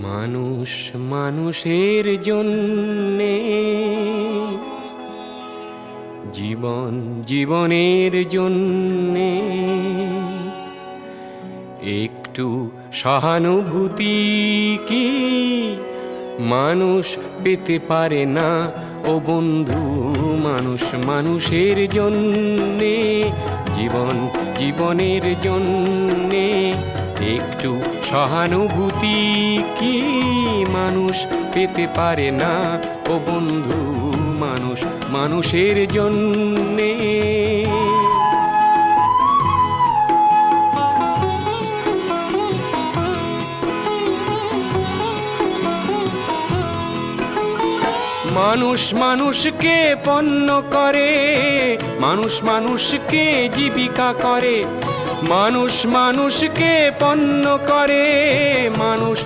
মানুষ মানুষের জন্যে, জীবন জীবনের জন্যে একটু সহানুভূতি কি মানুষ পেতে পারে না? ও বন্ধু, মানুষ মানুষের জন্যে, জীবন জীবনের জন্যে একটু সহানুভূতি কি মানুষ পেতে পারে না? ও বন্ধু, মানুষ মানুষের জন্যে। মানুষ মানুষকে পণ্য করে, মানুষ মানুষকে জীবিকা করে, মানুষ মানুষকে পণ্য করে, মানুষ